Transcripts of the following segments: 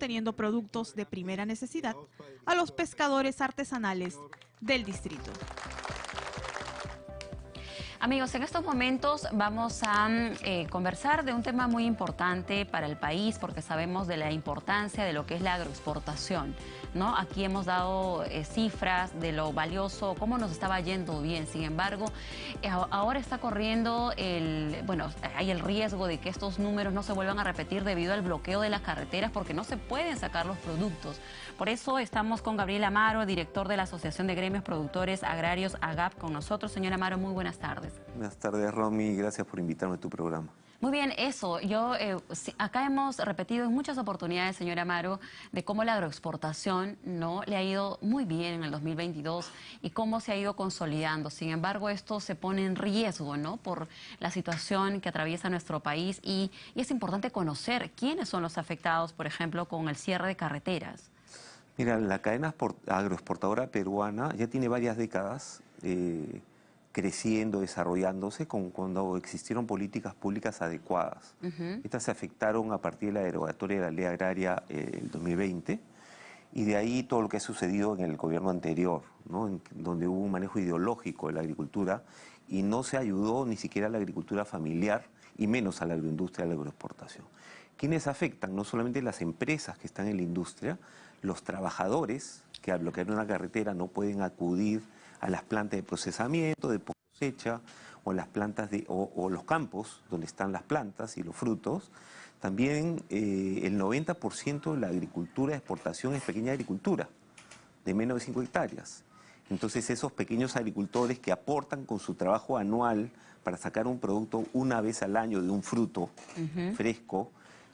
obteniendo productos de primera necesidad a los pescadores artesanales del distrito. Amigos, en estos momentos vamos a conversar de un tema muy importante para el país porque sabemos de la importancia de lo que es la agroexportación, ¿no? Aquí hemos dado cifras de lo valioso, cómo nos estaba yendo bien. Sin embargo, ahora está corriendo hay el riesgo de que estos números no se vuelvan a repetir debido al bloqueo de las carreteras porque no se pueden sacar los productos. Por eso estamos con Gabriel Amaro, director de la Asociación de Gremios Productores Agrarios, AGAP, con nosotros. Señor Amaro, muy buenas tardes. Buenas tardes, Romy. Gracias por invitarme a tu programa. Muy bien, eso. Acá hemos repetido en muchas oportunidades, señor Amaro, de cómo la agroexportación no le ha ido muy bien en el 2022 y cómo se ha ido consolidando. Sin embargo, esto se pone en riesgo, ¿no?, por la situación que atraviesa nuestro país y es importante conocer quiénes son los afectados, por ejemplo, con el cierre de carreteras. Mira, la cadena agroexportadora peruana ya tiene varias décadas creciendo, desarrollándose cuando existieron políticas públicas adecuadas. Estas se afectaron a partir de la derogatoria de la ley agraria del 2020 y de ahí todo lo que ha sucedido en el gobierno anterior, ¿no?, donde hubo un manejo ideológico de la agricultura y no se ayudó ni siquiera a la agricultura familiar y menos a la agroindustria, a la agroexportación. ¿Quiénes afectan? No solamente las empresas que están en la industria, los trabajadores que al bloquear una carretera no pueden acudir a las plantas de procesamiento, de cosecha, o las plantas o los campos donde están las plantas y los frutos. También el 90% de la agricultura de exportación es pequeña agricultura, de menos de 5 hectáreas. Entonces esos pequeños agricultores que aportan con su trabajo anual para sacar un producto una vez al año de un fruto fresco,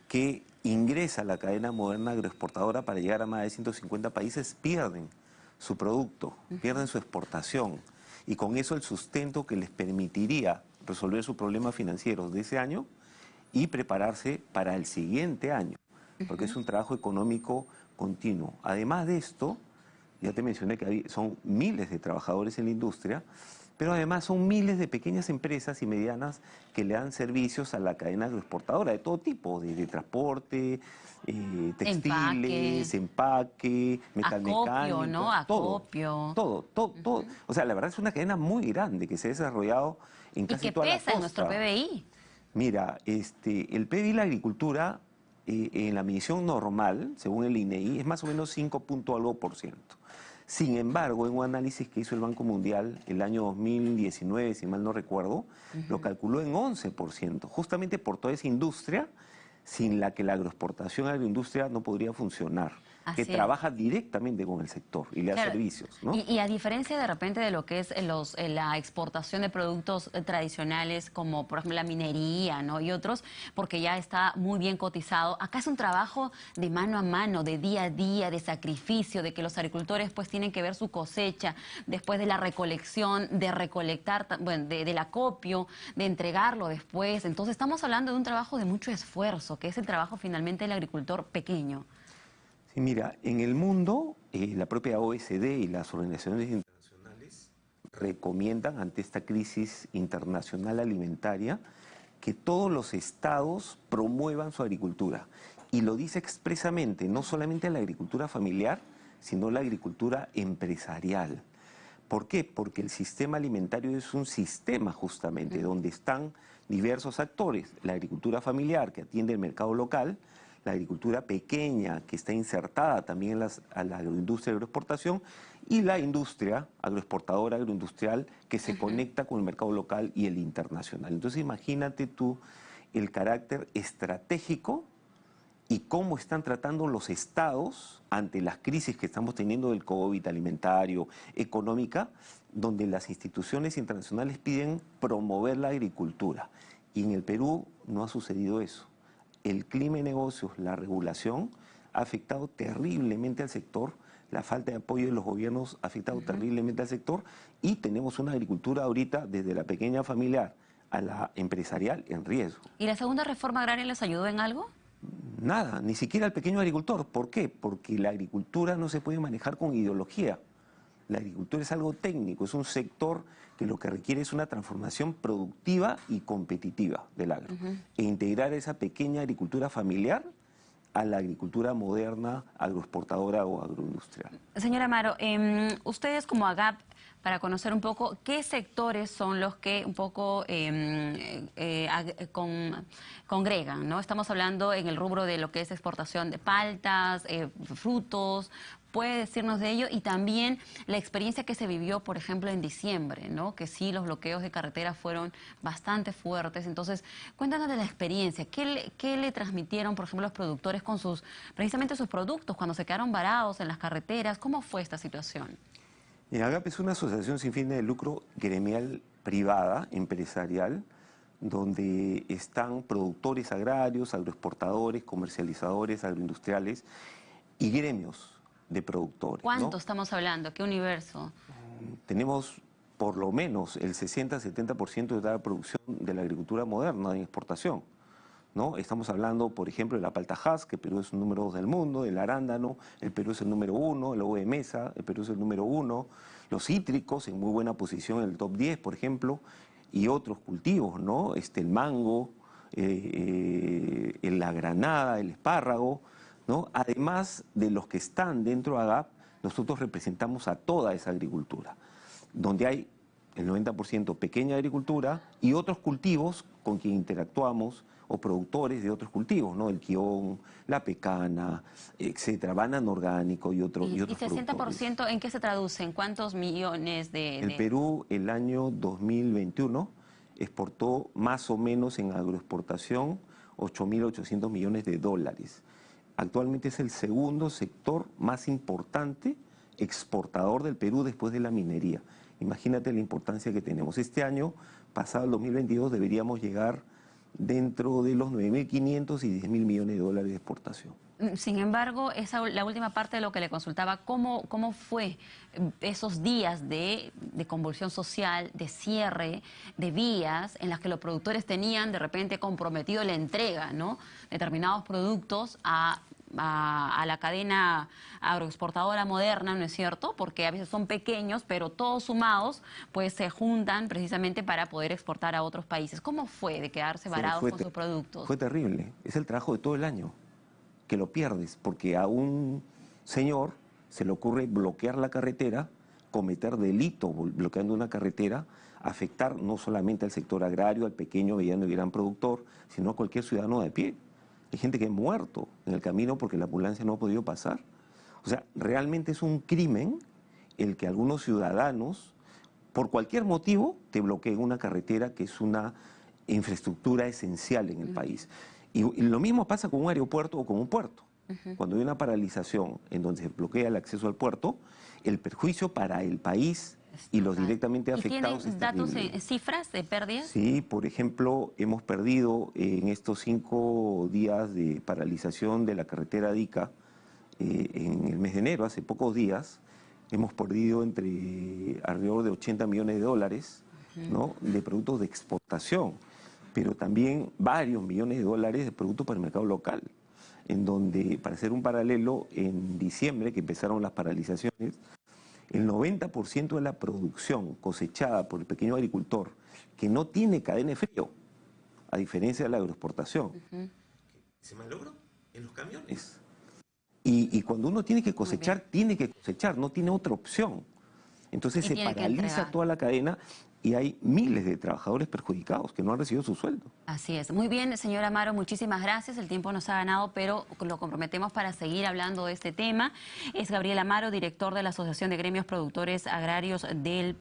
que ingresa a la cadena moderna agroexportadora para llegar a más de 150 países, pierden su producto, pierden su exportación y con eso el sustento que les permitiría resolver sus problemas financieros de ese año y prepararse para el siguiente año, porque es un trabajo económico continuo. Además de esto, ya te mencioné que son miles de trabajadores en la industria, pero además son miles de pequeñas empresas y medianas que le dan servicios a la cadena agroexportadora de todo tipo, de transporte, textiles, empaque, metalmecánica, acopio, ¿no? Acopio. Todo. O sea, la verdad es una cadena muy grande que se ha desarrollado en casi toda la costa. ¿Y qué pesa en nuestro PBI? Mira, el PBI y la agricultura, en la medición normal, según el INEI, es más o menos 5 punto algo por ciento. Sin embargo, en un análisis que hizo el Banco Mundial el año 2019, si mal no recuerdo, lo calculó en 11%, justamente por toda esa industria sin la que la agroexportación a la agroindustria no podría funcionar. Que trabaja directamente con el sector y le da servicios, ¿no? Y a diferencia de repente de lo que es la exportación de productos tradicionales como por ejemplo la minería, ¿no?, y otros, porque ya está muy bien cotizado, acá es un trabajo de mano a mano, de día a día, de sacrificio, de que los agricultores pues tienen que ver su cosecha después de la recolección, de recolectar, bueno, del acopio, de entregarlo después. Entonces estamos hablando de un trabajo de mucho esfuerzo, que es el trabajo finalmente del agricultor pequeño. Sí, mira, en el mundo, la propia OECD y las organizaciones internacionales recomiendan ante esta crisis internacional alimentaria que todos los estados promuevan su agricultura. Y lo dice expresamente, no solamente la agricultura familiar, sino la agricultura empresarial. ¿Por qué? Porque el sistema alimentario es un sistema justamente donde están diversos actores. La agricultura familiar que atiende el mercado local, la agricultura pequeña que está insertada también a la agroindustria de agroexportación y la industria agroexportadora, agroindustrial que se conecta con el mercado local y el internacional. Entonces imagínate tú el carácter estratégico y cómo están tratando los estados ante las crisis que estamos teniendo del COVID alimentario, económica, donde las instituciones internacionales piden promover la agricultura. Y en el Perú no ha sucedido eso. El clima de negocios, la regulación, ha afectado terriblemente al sector, la falta de apoyo de los gobiernos ha afectado terriblemente al sector y tenemos una agricultura ahorita desde la pequeña familiar a la empresarial en riesgo. ¿Y la segunda reforma agraria les ayudó en algo? Nada, ni siquiera al pequeño agricultor. ¿Por qué? Porque la agricultura no se puede manejar con ideología. La agricultura es algo técnico, es un sector que lo que requiere es una transformación productiva y competitiva del agro. E integrar esa pequeña agricultura familiar a la agricultura moderna, agroexportadora o agroindustrial. Señora Amaro, ustedes como AGAP, para conocer un poco qué sectores son los que un poco congregan, ¿no? Estamos hablando en el rubro de lo que es exportación de paltas, frutos. ¿Puede decirnos de ello? Y también la experiencia que se vivió, por ejemplo, en diciembre, ¿no? Que sí, los bloqueos de carretera fueron bastante fuertes. Entonces, cuéntanos de la experiencia. ¿Qué le transmitieron, por ejemplo, los productores con precisamente sus productos cuando se quedaron varados en las carreteras? ¿Cómo fue esta situación? AGAP es una asociación sin fines de lucro gremial privada, empresarial, donde están productores agrarios, agroexportadores, comercializadores, agroindustriales y gremios de productores. ¿Cuánto ¿no? estamos hablando? ¿Qué universo? Tenemos por lo menos el 60-70% de toda la producción de la agricultura moderna en exportación, ¿no? Estamos hablando, por ejemplo, de la palta Hass, que Perú es el número 2 del mundo, el arándano, el Perú es el número 1, el huevo de mesa, el Perú es el número 1, los cítricos en muy buena posición en el top 10, por ejemplo, y otros cultivos, ¿no? El mango, la granada, el espárrago, ¿no? Además de los que están dentro de AGAP, nosotros representamos a toda esa agricultura, donde hay el 90% pequeña agricultura y otros cultivos con quien interactuamos, o productores de otros cultivos, ¿no? El quión, la pecana, etcétera, banano orgánico y otros ¿Y productores. 60% en qué se traduce? ¿En cuántos millones El Perú, el año 2021, exportó más o menos en agroexportación 8.800 millones de dólares. Actualmente es el segundo sector más importante exportador del Perú después de la minería. Imagínate la importancia que tenemos. Este año, pasado el 2022, deberíamos llegar dentro de los 9.500 y 10.000 millones de dólares de exportación. Sin embargo, la última parte de lo que le consultaba, ¿cómo fue esos días de convulsión social, de cierre, de vías, en las que los productores tenían de repente comprometido la entrega, ¿no? Determinados productos a la cadena agroexportadora moderna, ¿no es cierto? Porque a veces son pequeños, pero todos sumados, pues se juntan precisamente para poder exportar a otros países. ¿Cómo fue de quedarse varados con sus productos? Fue terrible. Es el trabajo de todo el año, que lo pierdes, porque a un señor se le ocurre bloquear la carretera, cometer delito bloqueando una carretera, afectar no solamente al sector agrario, al pequeño, mediano y gran productor, sino a cualquier ciudadano de a pie. Hay gente que ha muerto en el camino porque la ambulancia no ha podido pasar. O sea, realmente es un crimen el que algunos ciudadanos, por cualquier motivo, te bloqueen una carretera que es una infraestructura esencial en el país. Y lo mismo pasa con un aeropuerto o con un puerto. Cuando hay una paralización en donde se bloquea el acceso al puerto, el perjuicio para el país y los directamente afectados. ¿Tienen datos, cifras de pérdidas? Sí, por ejemplo, hemos perdido en estos 5 días de paralización de la carretera de Ica, en el mes de enero, hace pocos días, hemos perdido entre alrededor de 80 millones de dólares, ¿no? De productos de exportación, pero también varios millones de dólares de productos para el mercado local, en donde, para hacer un paralelo, en diciembre, que empezaron las paralizaciones, el 90% de la producción cosechada por el pequeño agricultor, que no tiene cadena de frío, a diferencia de la agroexportación, se malogró en los camiones. Y cuando uno tiene que cosechar, no tiene otra opción. Entonces se paraliza toda la cadena y hay miles de trabajadores perjudicados que no han recibido su sueldo. Así es. Muy bien, señora Amaro, muchísimas gracias. El tiempo nos ha ganado, pero lo comprometemos para seguir hablando de este tema. Es Gabriel Amaro, director de la Asociación de Gremios Productores Agrarios del